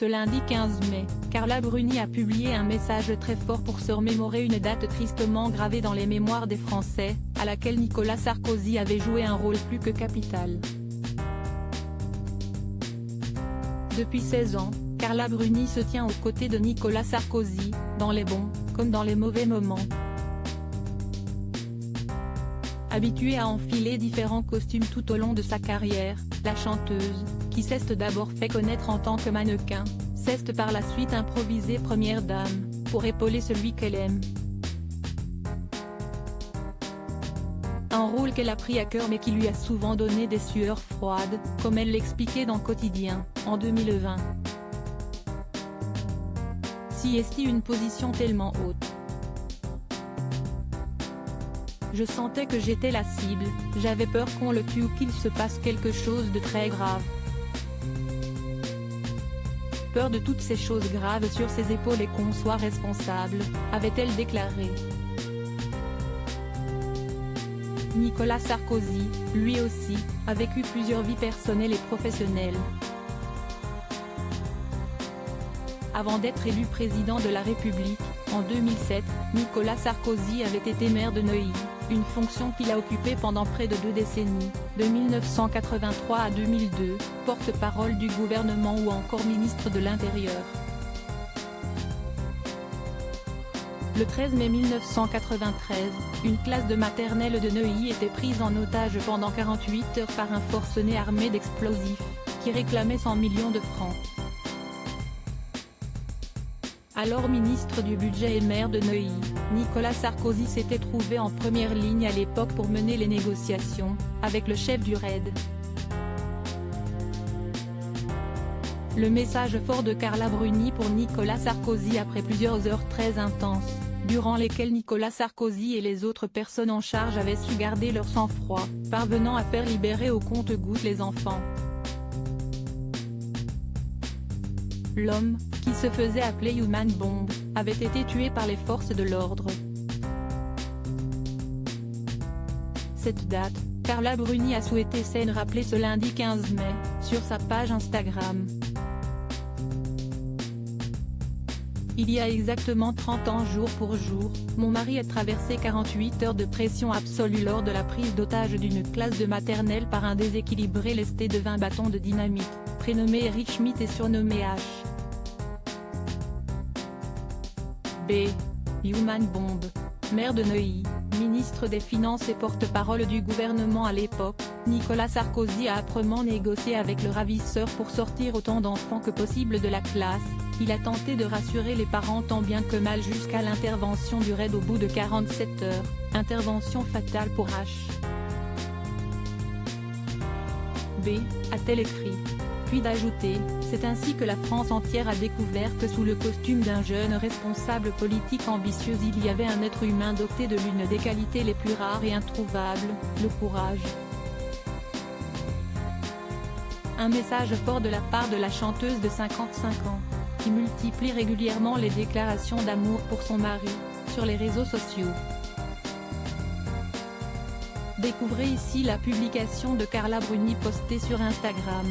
Ce lundi 15 mai, Carla Bruni a publié un message très fort pour se remémorer une date tristement gravée dans les mémoires des Français, à laquelle Nicolas Sarkozy avait joué un rôle plus que capital. Depuis 16 ans, Carla Bruni se tient aux côtés de Nicolas Sarkozy, dans les bons, comme dans les mauvais moments. Habituée à enfiler différents costumes tout au long de sa carrière, la chanteuse, qui s'est d'abord fait connaître en tant que mannequin, s'est par la suite improvisée première dame, pour épauler celui qu'elle aime. Un rôle qu'elle a pris à cœur mais qui lui a souvent donné des sueurs froides, comme elle l'expliquait dans Quotidien, en 2020. Si est-il une position tellement haute. Je sentais que j'étais la cible, j'avais peur qu'on le tue ou qu'il se passe quelque chose de très grave. Peur de toutes ces choses graves sur ses épaules et qu'on soit responsable, avait-elle déclaré. Nicolas Sarkozy, lui aussi, a vécu plusieurs vies personnelles et professionnelles. Avant d'être élu président de la République, en 2007, Nicolas Sarkozy avait été maire de Neuilly, une fonction qu'il a occupée pendant près de 2 décennies, de 1983 à 2002, porte-parole du gouvernement ou encore ministre de l'Intérieur. Le 13 mai 1993, une classe de maternelle de Neuilly était prise en otage pendant 48 heures par un forcené armé d'explosifs, qui réclamait 100 millions de francs. Alors ministre du Budget et maire de Neuilly, Nicolas Sarkozy s'était trouvé en première ligne à l'époque pour mener les négociations, avec le chef du RAID. Le message fort de Carla Bruni pour Nicolas Sarkozy après plusieurs heures très intenses, durant lesquelles Nicolas Sarkozy et les autres personnes en charge avaient su garder leur sang-froid, parvenant à faire libérer au compte-gouttes les enfants. L'homme, qui se faisait appeler Human Bomb, avait été tué par les forces de l'ordre. Cette date, Carla Bruni a souhaité s'en rappeler ce lundi 15 mai, sur sa page Instagram. Il y a exactement 30 ans jour pour jour, mon mari a traversé 48 heures de pression absolue lors de la prise d'otage d'une classe de maternelle par un déséquilibré lesté de 20 bâtons de dynamite, prénommé Eric Schmitt et surnommé H. B. Human Bomb, maire de Neuilly, ministre des Finances et porte-parole du gouvernement à l'époque, Nicolas Sarkozy a âprement négocié avec le ravisseur pour sortir autant d'enfants que possible de la classe. Il a tenté de rassurer les parents tant bien que mal jusqu'à l'intervention du RAID au bout de 47 heures, intervention fatale pour H. B, a-t-elle écrit. Puis d'ajouter, c'est ainsi que la France entière a découvert que sous le costume d'un jeune responsable politique ambitieux il y avait un être humain doté de l'une des qualités les plus rares et introuvables, le courage. Un message fort de la part de la chanteuse de 55 ans, qui multiplie régulièrement les déclarations d'amour pour son mari, sur les réseaux sociaux. Découvrez ici la publication de Carla Bruni postée sur Instagram.